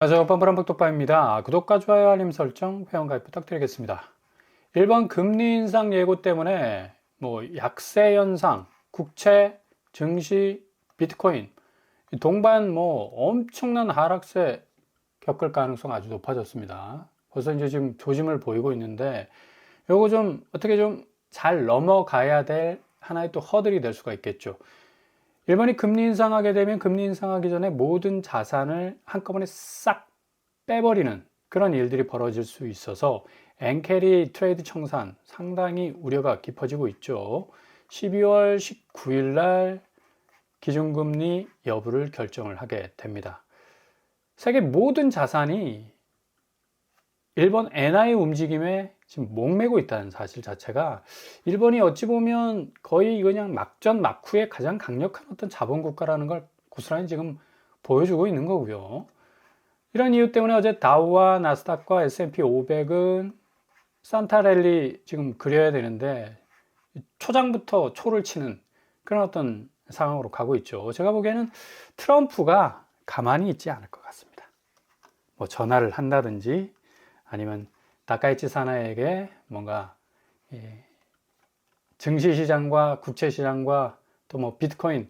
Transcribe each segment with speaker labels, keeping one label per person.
Speaker 1: 안녕하세요. 뻔뻔한북독바입니다. 구독과 좋아요, 알림 설정, 회원가입 부탁드리겠습니다. 일본 금리 인상 예고 때문에 약세 현상, 국채, 증시, 비트코인 동반 엄청난 하락세 겪을 가능성 아주 높아졌습니다. 벌써 이제 지금 조짐을 보이고 있는데 요거 좀 어떻게 좀 잘 넘어가야 될 하나의 또 허들이 될 수가 있겠죠. 일본이 금리 인상하게 되면 금리 인상하기 전에 모든 자산을 한꺼번에 싹 빼버리는 그런 일들이 벌어질 수 있어서 엔캐리 트레이드 청산 상당히 우려가 깊어지고 있죠. 12월 19일 날 기준금리 여부를 결정을 하게 됩니다. 세계 모든 자산이 일본 엔화의 움직임에 지금 목매고 있다는 사실 자체가 일본이 어찌 보면 거의 그냥 막전 막후의 가장 강력한 어떤 자본국가라는 걸 고스란히 지금 보여주고 있는 거고요. 이런 이유 때문에 어제 다우와 나스닥과 S&P 500은 산타랠리 지금 그려야 되는데 초장부터 초를 치는 그런 어떤 상황으로 가고 있죠. 제가 보기에는 트럼프가 가만히 있지 않을 것 같습니다. 전화를 한다든지 아니면 다카이치 사나에게 뭔가 증시시장과 국채시장과 또 비트코인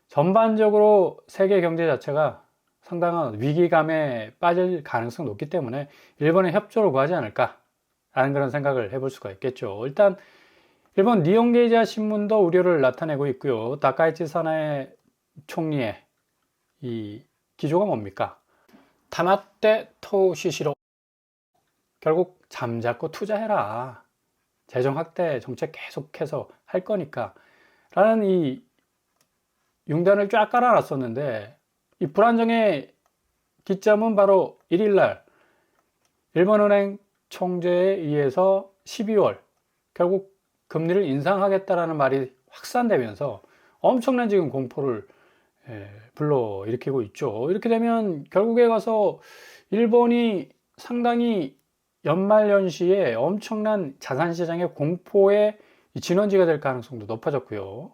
Speaker 1: 전반적으로 세계 경제 자체가 상당한 위기감에 빠질 가능성이 높기 때문에 일본에 협조를 구하지 않을까라는 그런 생각을 해볼 수가 있겠죠. 일단 일본 니혼게이자 신문도 우려를 나타내고 있고요. 다카이치 사나에 총리의 이 기조가 뭡니까? 타마떼 토시시로 결국 잠자코 투자해라. 재정 확대 정책 계속해서 할 거니까 라는 이 융단을 쫙 깔아놨었는데 이 불안정의 기점은 바로 1일날 일본은행 총재에 의해서 12월 결국 금리를 인상하겠다라는 말이 확산되면서 엄청난 지금 공포를 불러일으키고 있죠. 이렇게 되면 결국에 가서 일본이 상당히 연말연시에 엄청난 자산시장의 공포의 진원지가 될 가능성도 높아졌고요.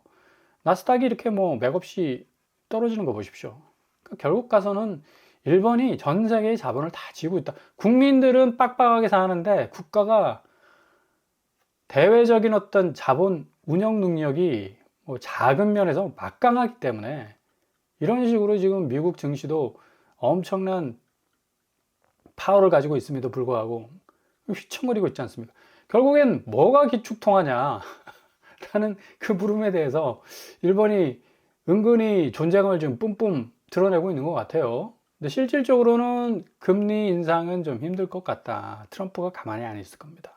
Speaker 1: 나스닥이 이렇게 맥없이 떨어지는 거 보십시오. 그러니까 결국 가서는 일본이 전 세계의 자본을 다 쥐고 있다. 국민들은 빡빡하게 사는데 국가가 대외적인 어떤 자본 운영 능력이 작은 면에서 막강하기 때문에 이런 식으로 지금 미국 증시도 엄청난 파워를 가지고 있음에도 불구하고 휘청거리고 있지 않습니까? 결국엔 뭐가 기축통하냐 라는 그 물음에 대해서 일본이 은근히 존재감을 지금 뿜뿜 드러내고 있는 것 같아요. 근데 실질적으로는 금리 인상은 좀 힘들 것 같다. 트럼프가 가만히 안 있을 겁니다.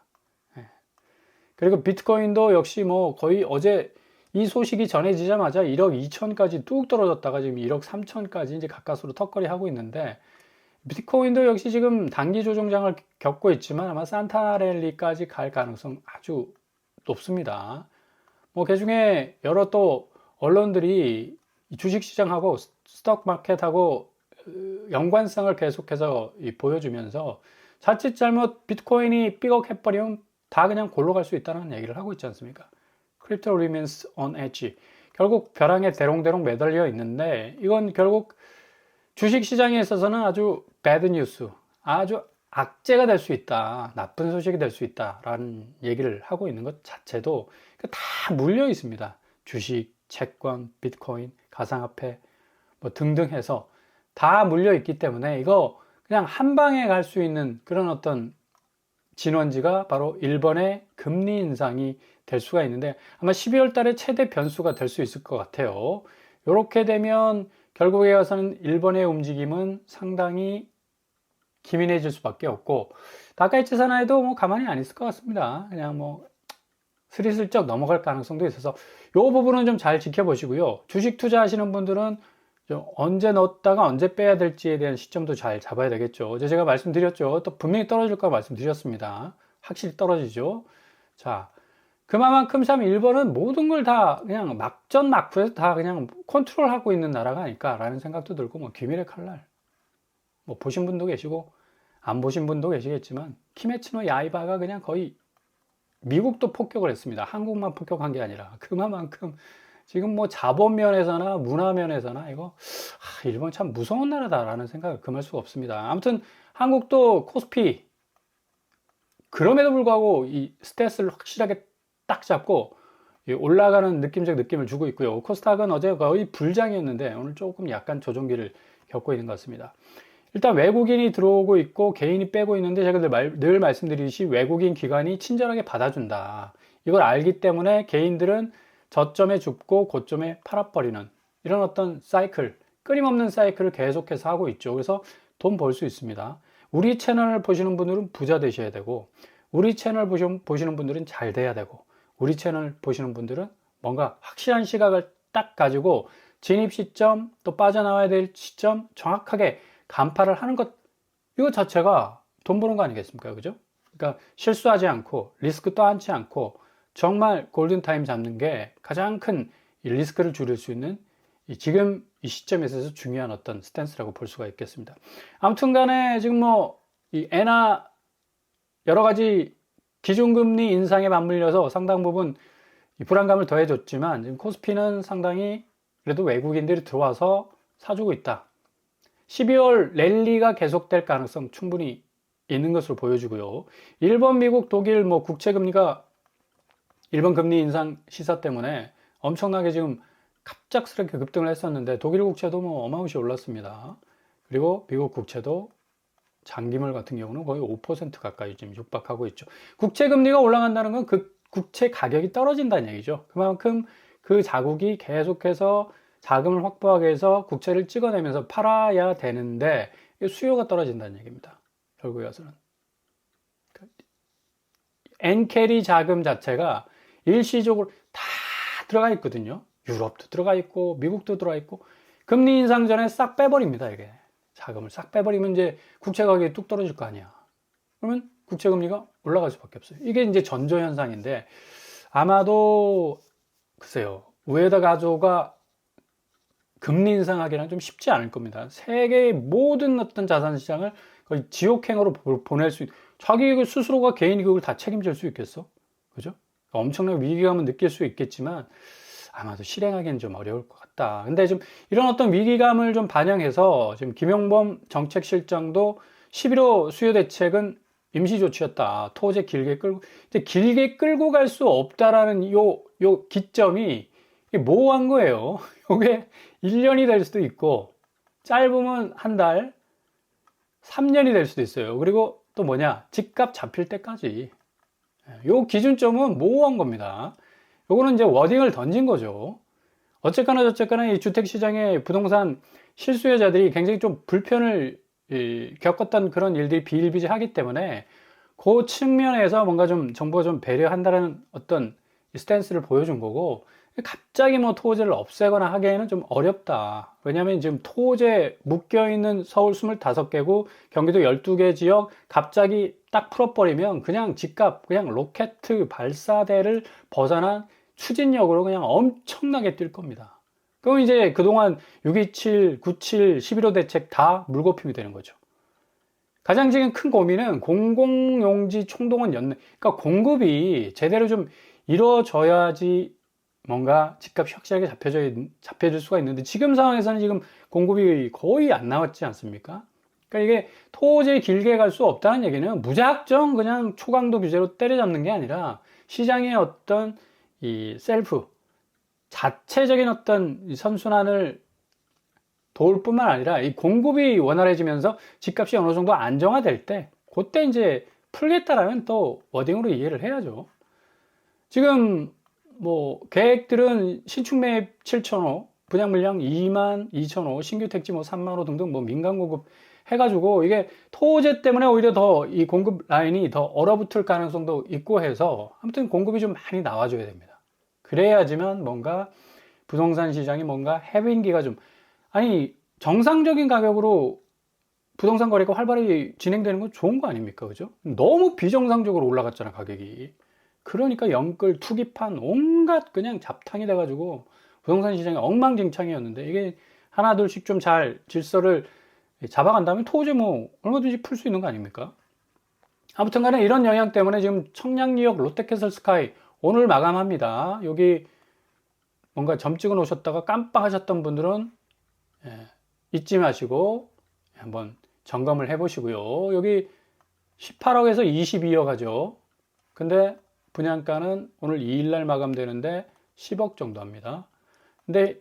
Speaker 1: 그리고 비트코인도 역시 거의 어제 이 소식이 전해지자마자 1억 2천까지 뚝 떨어졌다가 지금 1억 3천까지 이제 가까스로 턱걸이 하고 있는데 비트코인도 역시 지금 단기 조정장을 겪고 있지만 아마 산타랠리까지 갈 가능성 아주 높습니다. 그중에 여러 또 언론들이 주식시장하고 스톡마켓하고 연관성을 계속해서 보여주면서 자칫 잘못 비트코인이 삐걱해버리면 다 그냥 골로 갈 수 있다는 얘기를 하고 있지 않습니까? Crypto remains on edge. 결국 벼랑에 대롱대롱 매달려 있는데 이건 결국 주식시장에 있어서는 아주 배드 뉴스, 아주 악재가 될 수 있다, 나쁜 소식이 될 수 있다라는 얘기를 하고 있는 것 자체도 다 물려 있습니다. 주식, 채권, 비트코인, 가상화폐 등등 해서 다 물려 있기 때문에 이거 그냥 한 방에 갈 수 있는 그런 어떤 진원지가 바로 일본의 금리 인상이 될 수가 있는데 아마 12월 달에 최대 변수가 될 수 있을 것 같아요. 이렇게 되면 결국에 가서는 일본의 움직임은 상당히 기민해질 수밖에 없고 다카이치 사나이도 가만히 안 있을 것 같습니다. 그냥 스리슬쩍 넘어갈 가능성도 있어서 이 부분은 좀 잘 지켜보시고요. 주식 투자하시는 분들은 좀 언제 넣었다가 언제 빼야 될지에 대한 시점도 잘 잡아야 되겠죠. 어제 제가 말씀드렸죠. 또 분명히 떨어질 거 말씀드렸습니다. 확실히 떨어지죠. 자, 그만큼 참 일본은 모든 걸 다 그냥 막전 막후에서 다 그냥 컨트롤하고 있는 나라가 아닐까라는 생각도 들고 귀밀의 칼날 보신 분도 계시고 안 보신 분도 계시겠지만 키메츠노 야이바가 그냥 거의 미국도 폭격을 했습니다. 한국만 폭격한 게 아니라 그만큼 지금 뭐 자본 면에서나 문화 면에서나 이거 일본 참 무서운 나라다라는 생각을 금할 수가 없습니다. 아무튼 한국도 코스피 그럼에도 불구하고 이 스탠스를 확실하게 딱 잡고 올라가는 느낌적 느낌을 주고 있고요. 코스닥은 어제 거의 불장이었는데 오늘 조금 약간 조정기를 겪고 있는 것 같습니다. 일단 외국인이 들어오고 있고 개인이 빼고 있는데 제가 늘 말씀드리듯이 외국인 기관이 친절하게 받아준다. 이걸 알기 때문에 개인들은 저점에 줍고 고점에 팔아버리는 이런 어떤 사이클, 끊임없는 사이클을 계속해서 하고 있죠. 그래서 돈 벌 수 있습니다. 우리 채널을 보시는 분들은 부자 되셔야 되고, 우리 채널 보시는 분들은 잘 돼야 되고, 우리 채널 보시는 분들은 뭔가 확실한 시각을 딱 가지고 진입 시점, 또 빠져나와야 될 시점 정확하게 간파를 하는 것, 이거 자체가 돈 버는 거 아니겠습니까? 그죠? 그러니까 실수하지 않고 리스크 떠안지 않고 정말 골든타임 잡는 게 가장 큰 리스크를 줄일 수 있는 지금 이 시점에 있어서 중요한 어떤 스탠스라고 볼 수가 있겠습니다. 아무튼 간에 지금 뭐 이 엔화 여러 가지 기준금리 인상에 맞물려서 상당 부분 불안감을 더해줬지만 지금 코스피는 상당히 그래도 외국인들이 들어와서 사주고 있다. 12월 랠리가 계속될 가능성 충분히 있는 것으로 보여지고요. 일본, 미국, 독일 뭐 국채금리가 일본 금리 인상 시사 때문에 엄청나게 지금 갑작스럽게 급등을 했었는데 독일 국채도 뭐 어마무시 올랐습니다. 그리고 미국 국채도 장기물 같은 경우는 거의 5% 가까이 지금 육박하고 있죠. 국채 금리가 올라간다는 건 그 국채 가격이 떨어진다는 얘기죠. 그만큼 그 자국이 계속해서 자금을 확보하기 위해서 국채를 찍어내면서 팔아야 되는데 수요가 떨어진다는 얘기입니다. 결국에 가서는. 엔캐리 자금 자체가 일시적으로 다 들어가 있거든요. 유럽도 들어가 있고 미국도 들어가 있고 금리 인상 전에 싹 빼버립니다. 이게 자금을 싹 빼버리면 이제 국채 가격이 뚝 떨어질 거 아니야. 그러면 국채 금리가 올라갈 수밖에 없어요. 이게 이제 전조 현상인데 아마도 글쎄요 우에다 가조가 금리 인상하기는 좀 쉽지 않을 겁니다. 세계의 모든 어떤 자산 시장을 거의 지옥행으로 보낼 수 자기 스스로가 개인이 그걸 다 책임질 수 있겠어? 그죠? 엄청난 위기감은 느낄 수 있겠지만 아마도 실행하기는 좀 어려울 것 같다. 근데 좀 이런 어떤 위기감을 좀 반영해서 지금 김용범 정책실장도 11호 수요 대책은 임시 조치였다. 토제 길게 끌고 이제 길게 끌고 갈 수 없다라는 요 기점이 모호한 거예요. 이게 1년이 될 수도 있고 짧으면 한 달, 3년이 될 수도 있어요. 그리고 또 뭐냐? 집값 잡힐 때까지. 요 기준점은 모호한 겁니다. 요거는 이제 워딩을 던진 거죠. 어쨌거나 저쨌거나 이 주택시장의 부동산 실수요자들이 굉장히 좀 불편을 겪었던 그런 일들이 비일비재하기 때문에 그 측면에서 뭔가 좀 정부가 좀 배려한다는 어떤 스탠스를 보여준 거고 갑자기 뭐 토지를 없애거나 하기에는 좀 어렵다. 왜냐하면 지금 토지에 묶여있는 서울 25개구, 경기도 12개 지역 갑자기 딱 풀어버리면 그냥 집값, 그냥 로켓 발사대를 벗어난 추진력으로 그냥 엄청나게 뛸 겁니다. 그럼 이제 그동안 627, 97, 11호 대책 다 물거품이 되는 거죠. 가장 지금 큰 고민은 공공용지 총동원 연내. 그러니까 공급이 제대로 좀 이루어져야지 뭔가 집값이 확실하게 잡혀질 수가 있는데 지금 상황에서는 지금 공급이 거의 안 나왔지 않습니까? 그러니까 이게 토지에 길게 갈 수 없다는 얘기는 무작정 그냥 초강도 규제로 때려잡는 게 아니라 시장의 어떤 이 셀프 자체적인 어떤 선순환을 도울 뿐만 아니라 이 공급이 원활해지면서 집값이 어느 정도 안정화될 때 그때 이제 풀겠다라면 또 워딩으로 이해를 해야죠. 지금 뭐 계획들은 신축 매입 7,000호, 분양 물량 22,000호, 신규 택지 뭐 3만호 등등 뭐 민간 공급 해가지고 이게 토제 때문에 오히려 더 이 공급 라인이 더 얼어붙을 가능성도 있고 해서 아무튼 공급이 좀 많이 나와줘야 됩니다. 그래야지만 뭔가 부동산 시장이 뭔가 해빙기가 좀 아니 정상적인 가격으로 부동산 거래가 활발히 진행되는 건 좋은 거 아닙니까? 그죠? 너무 비정상적으로 올라갔잖아 가격이. 그러니까 영끌, 투기판, 온갖 그냥 잡탕이 돼가지고 부동산 시장이 엉망진창이었는데 이게 하나둘씩 좀 잘 질서를 잡아간다면 토지 뭐 얼마든지 풀 수 있는 거 아닙니까? 아무튼 간에 이런 영향 때문에 지금 청량리역 롯데캐슬 스카이 오늘 마감합니다. 여기 뭔가 점 찍어 놓으셨다가 깜빡하셨던 분들은 잊지 마시고 한번 점검을 해 보시고요. 여기 18억에서 22억 하죠. 근데 분양가는 오늘 2일날 마감되는데 10억 정도 합니다. 근데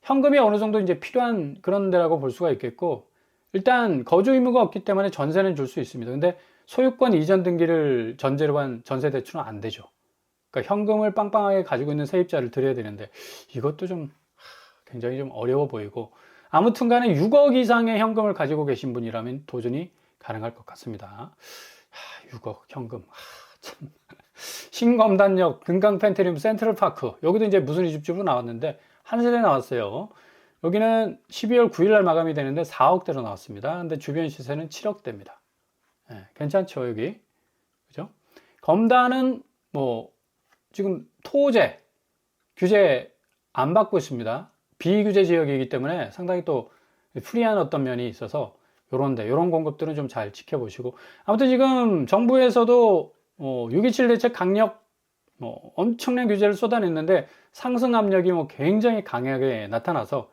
Speaker 1: 현금이 어느 정도 이제 필요한 그런 데라고 볼 수가 있겠고, 일단 거주 의무가 없기 때문에 전세는 줄 수 있습니다. 근데 소유권 이전 등기를 전제로 한 전세 대출은 안 되죠. 그러니까 현금을 빵빵하게 가지고 있는 세입자를 드려야 되는데 이것도 좀 굉장히 좀 어려워 보이고, 아무튼 간에 6억 이상의 현금을 가지고 계신 분이라면 도전이 가능할 것 같습니다. 6억 현금. 참. 신검단역 금강 펜트리움 센트럴파크, 여기도 이제 무슨 이집집으로 나왔는데 한 세대 나왔어요. 여기는 12월 9일 날 마감이 되는데 4억대로 나왔습니다. 근데 주변 시세는 7억대입니다. 괜찮죠, 여기? 그죠? 검단은 뭐 지금 토제 규제 안 받고 있습니다. 비규제 지역이기 때문에 상당히 또 프리한 어떤 면이 있어서 요런 공급들은 좀 잘 지켜보시고, 아무튼 지금 정부에서도 6.27 대책 강력 엄청난 규제를 쏟아냈는데 상승 압력이 굉장히 강하게 나타나서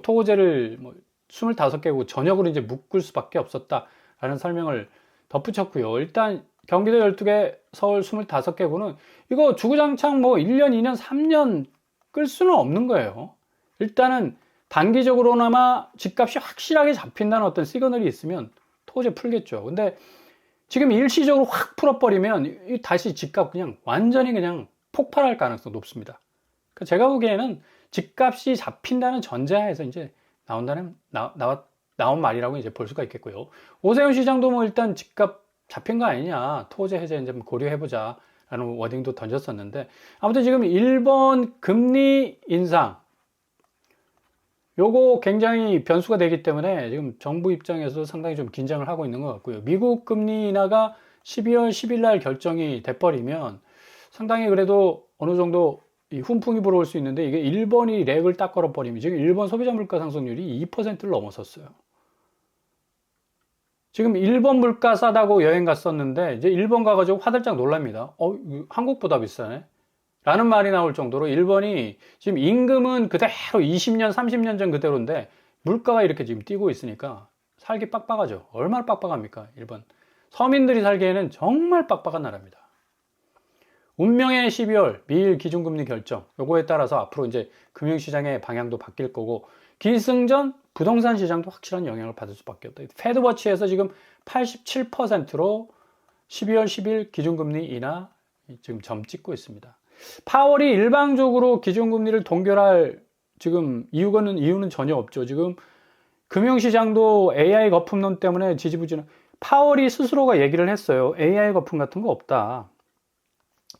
Speaker 1: 토호제를 25개국 전역으로 이제 묶을 수밖에 없었다라는 설명을 덧붙였고요. 일단 경기도 12개, 서울 25개구는 이거 주구장창 1년, 2년, 3년 끌 수는 없는 거예요. 일단은 단기적으로나마 집값이 확실하게 잡힌다는 어떤 시그널이 있으면 토지 풀겠죠. 근데 지금 일시적으로 확 풀어버리면 다시 집값 그냥 완전히 그냥 폭발할 가능성이 높습니다. 제가 보기에는 집값이 잡힌다는 전제하에서 이제 나온 말이라고 이제 볼 수가 있겠고요. 오세훈 시장도 일단 집값 잡힌 거 아니냐, 토지 해제 이제 고려해보자 라는 워딩도 던졌었는데, 아무튼 지금 일본 금리 인상, 요거 굉장히 변수가 되기 때문에 지금 정부 입장에서 상당히 좀 긴장을 하고 있는 것 같고요. 미국 금리 인하가 12월 10일 날 결정이 돼버리면 상당히 그래도 어느 정도 이 훈풍이 불어올 수 있는데, 이게 일본이 렉을 딱 걸어버리면 지금 일본 소비자 물가 상승률이 2%를 넘어섰어요. 지금 일본 물가 싸다고 여행 갔었는데 이제 일본 가가지고 화들짝 놀랍니다. 한국보다 비싸네 라는 말이 나올 정도로 일본이 지금 임금은 그대로 20년, 30년 전 그대로인데 물가가 이렇게 지금 뛰고 있으니까 살기 빡빡하죠. 얼마나 빡빡합니까, 일본. 서민들이 살기에는 정말 빡빡한 나라입니다. 운명의 12월 미일 기준금리 결정, 요거에 따라서 앞으로 이제 금융시장의 방향도 바뀔 거고, 기승전 부동산 시장도 확실한 영향을 받을 수밖에 없다. 패드워치에서 지금 87%로 12월 10일 기준금리 인하 지금 점 찍고 있습니다. 파월이 일방적으로 기준금리를 동결할 지금 이유는 전혀 없죠. 지금 금융시장도 AI 거품론 때문에 지지부진한, 파월이 스스로가 얘기를 했어요. AI 거품 같은 거 없다.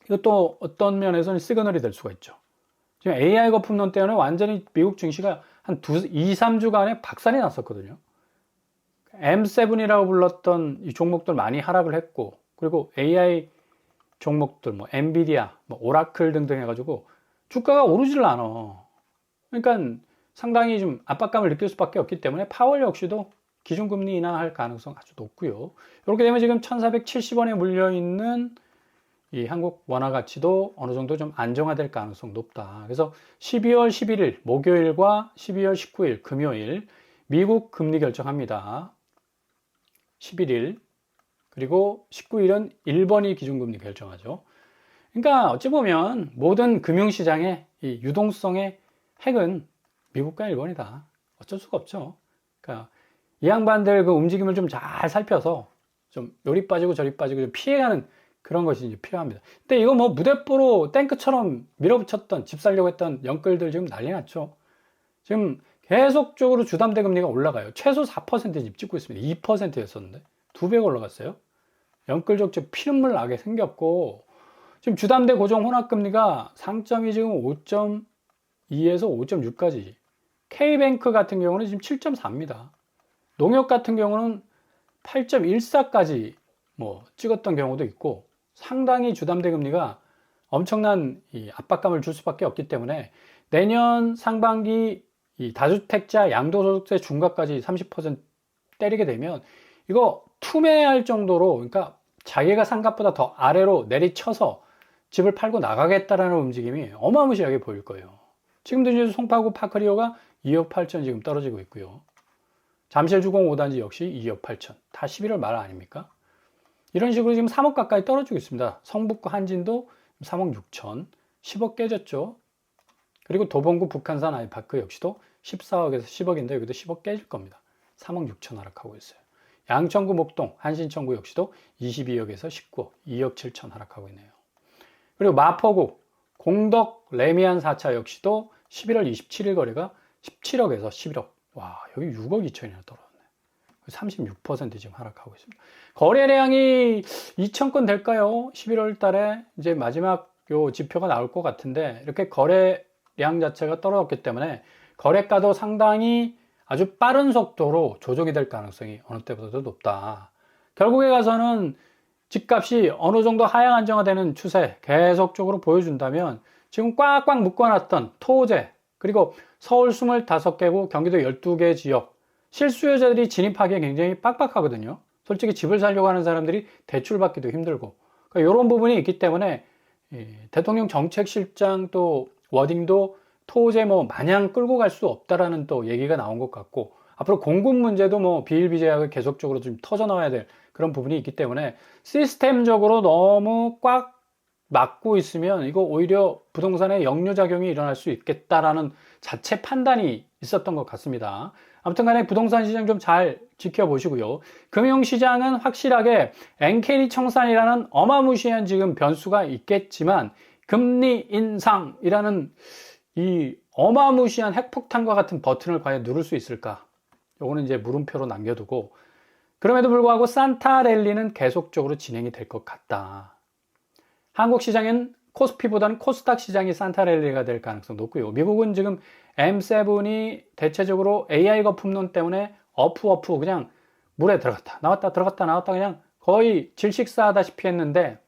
Speaker 1: 이것도 어떤 면에서는 시그널이 될 수가 있죠. 지금 AI 거품론 때문에 완전히 미국 증시가 한 2, 3주간에 박살이 났었거든요. M7이라고 불렀던 이 종목들 많이 하락을 했고, 그리고 AI 종목들, 엔비디아, 오라클 등등 해가지고 주가가 오르질 않아. 그러니까 상당히 좀 압박감을 느낄 수밖에 없기 때문에 파월 역시도 기준금리 인하할 가능성 아주 높고요. 이렇게 되면 지금 1470원에 물려있는 이 한국 원화 가치도 어느 정도 좀 안정화될 가능성 높다. 그래서 12월 11일 목요일과 12월 19일 금요일 미국 금리 결정합니다. 11일 그리고 19일은 일본이 기준금리 결정하죠. 그러니까 어찌 보면 모든 금융시장의 이 유동성의 핵은 미국과 일본이다. 어쩔 수가 없죠. 그러니까 이 양반들 그 움직임을 좀 잘 살펴서 좀 요리 빠지고 저리 빠지고 좀 피해가는 그런 것이 이제 필요합니다. 근데 이거 무대뽀로 탱크처럼 밀어붙였던, 집 살려고 했던 영끌들 지금 난리 났죠. 지금 계속적으로 주담대 금리가 올라가요. 최소 4% 집 찍고 있습니다. 2%였었는데 2배가 올라갔어요. 영끌적 즉 피눈물 나게 생겼고, 지금 주담대 고정 혼합금리가 상점이 지금 5.2에서 5.6까지, K뱅크 같은 경우는 지금 7.4입니다. 농협 같은 경우는 8.14까지 찍었던 경우도 있고, 상당히 주담대 금리가 엄청난 이 압박감을 줄 수밖에 없기 때문에 내년 상반기 이 다주택자 양도소득세 중과까지 30% 때리게 되면 이거 투매할 정도로, 그러니까 자기가 산 값보다 더 아래로 내리쳐서 집을 팔고 나가겠다라는 움직임이 어마무시하게 보일 거예요. 지금도 이제 송파구 파크리오가 2억 8천 지금 떨어지고 있고요. 잠실 주공 5단지 역시 2억 8천. 다 11월 말 아닙니까? 이런 식으로 지금 3억 가까이 떨어지고 있습니다. 성북구 한진도 3억 6천, 10억 깨졌죠. 그리고 도봉구 북한산 아이파크 역시도 14억에서 10억인데 여기도 10억 깨질 겁니다. 3억 6천 하락하고 있어요. 양천구 목동, 한신천구 역시도 22억에서 19억, 2억 7천 하락하고 있네요. 그리고 마포구, 공덕, 레미안 4차 역시도 11월 27일 거래가 17억에서 11억. 와, 여기 6억 2천이나 떨어졌네. 36% 지금 하락하고 있습니다. 거래량이 2천 건 될까요? 11월 달에 이제 마지막 요 지표가 나올 것 같은데 이렇게 거래량 자체가 떨어졌기 때문에 거래가도 상당히 아주 빠른 속도로 조정이 될 가능성이 어느 때보다도 높다. 결국에 가서는 집값이 어느 정도 하향 안정화되는 추세 계속적으로 보여준다면 지금 꽉꽉 묶어놨던 토제 그리고 서울 25개구 경기도 12개 지역 실수요자들이 진입하기에 굉장히 빡빡하거든요. 솔직히 집을 살려고 하는 사람들이 대출받기도 힘들고 그러니까 이런 부분이 있기 때문에 대통령 정책실장 또 워딩도 토제 뭐 마냥 끌고 갈 수 없다라는 또 얘기가 나온 것 같고 앞으로 공급 문제도 뭐 비일비재하게 계속적으로 좀 터져 나와야 될 그런 부분이 있기 때문에 시스템적으로 너무 꽉 막고 있으면 이거 오히려 부동산에 역류작용이 일어날 수 있겠다라는 자체 판단이 있었던 것 같습니다. 아무튼 간에 부동산 시장 좀 잘 지켜보시고요. 금융시장은 확실하게 엔캐리 청산이라는 어마무시한 지금 변수가 있겠지만 금리 인상이라는 이 어마무시한 핵폭탄과 같은 버튼을 과연 누를 수 있을까? 요거는 이제 물음표로 남겨두고 그럼에도 불구하고 산타랠리는 계속적으로 진행이 될 것 같다. 한국 시장은 코스피보다는 코스닥 시장이 산타랠리가 될 가능성 높고요. 미국은 지금 M7이 대체적으로 AI 거품론 때문에 어프 그냥 물에 들어갔다 나왔다 들어갔다 나왔다 그냥 거의 질식사하다시피 했는데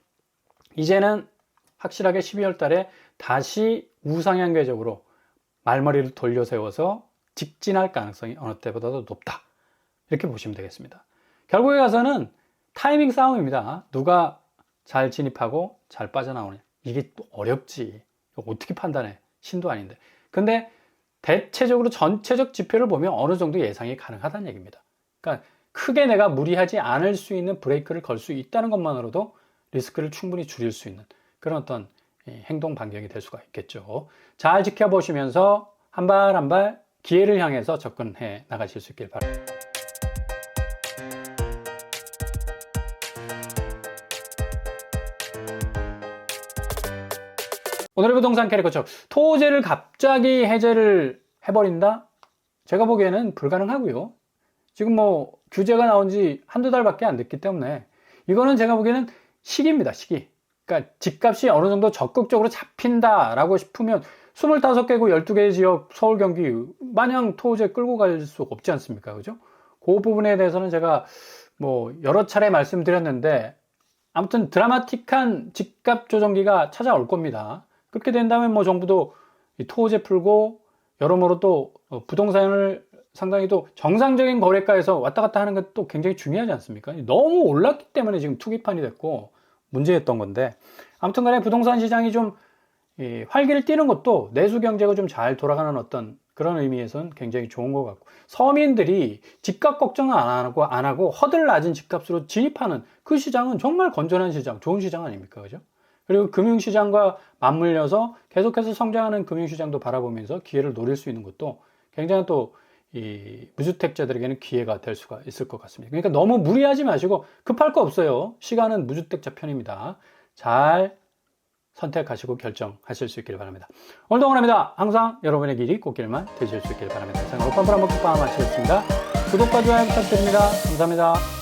Speaker 1: 이제는 확실하게 12월 달에 다시 우상향 궤적으로 말머리를 돌려 세워서 직진할 가능성이 어느 때보다도 높다. 이렇게 보시면 되겠습니다. 결국에 가서는 타이밍 싸움입니다. 누가 잘 진입하고 잘 빠져나오냐. 이게 또 어렵지. 어떻게 판단해? 신도 아닌데. 근데 대체적으로 전체적 지표를 보면 어느 정도 예상이 가능하다는 얘기입니다. 그러니까 크게 내가 무리하지 않을 수 있는 브레이크를 걸 수 있다는 것만으로도 리스크를 충분히 줄일 수 있는 그런 어떤 행동 반경이 될 수가 있겠죠. 잘 지켜보시면서 한 발 한 발 기회를 향해서 접근해 나가실 수 있길 바랍니다. 오늘의 부동산 캐리커처 토제를 갑자기 해제를 해버린다? 제가 보기에는 불가능하고요. 지금 뭐 규제가 나온 지 한두 달밖에 안 됐기 때문에 이거는 제가 보기에는 시기입니다. 시기. 그러니까 집값이 어느 정도 적극적으로 잡힌다라고 싶으면 25개구 12개 지역 서울 경기 마냥 토제 끌고 갈 수 없지 않습니까? 그죠? 그 부분에 대해서는 제가 뭐 여러 차례 말씀드렸는데 아무튼 드라마틱한 집값 조정기가 찾아올 겁니다. 그렇게 된다면 뭐 정부도 이 토제 풀고 여러모로 또 부동산을 상당히 또 정상적인 거래가에서 왔다 갔다 하는 것도 굉장히 중요하지 않습니까? 너무 올랐기 때문에 지금 투기판이 됐고 문제였던 건데 아무튼 간에 부동산 시장이 좀 활기를 띠는 것도 내수 경제가 좀 잘 돌아가는 어떤 그런 의미에서는 굉장히 좋은 것 같고 서민들이 집값 걱정을 안 하고 허들 낮은 집값으로 진입하는 그 시장은 정말 건전한 시장, 좋은 시장 아닙니까? 그죠? 그리고 금융시장과 맞물려서 계속해서 성장하는 금융시장도 바라보면서 기회를 노릴 수 있는 것도 굉장히 또 이 무주택자들에게는 기회가 될 수가 있을 것 같습니다. 그러니까 너무 무리하지 마시고 급할 거 없어요. 시간은 무주택자 편입니다. 잘 선택하시고 결정하실 수 있기를 바랍니다. 오늘도 응원합니다. 항상 여러분의 길이 꽃길만 되실 수 있기를 바랍니다. 이상 로펌프라 먹방을 마치겠습니다. 구독과 좋아요 부탁드립니다. 감사합니다.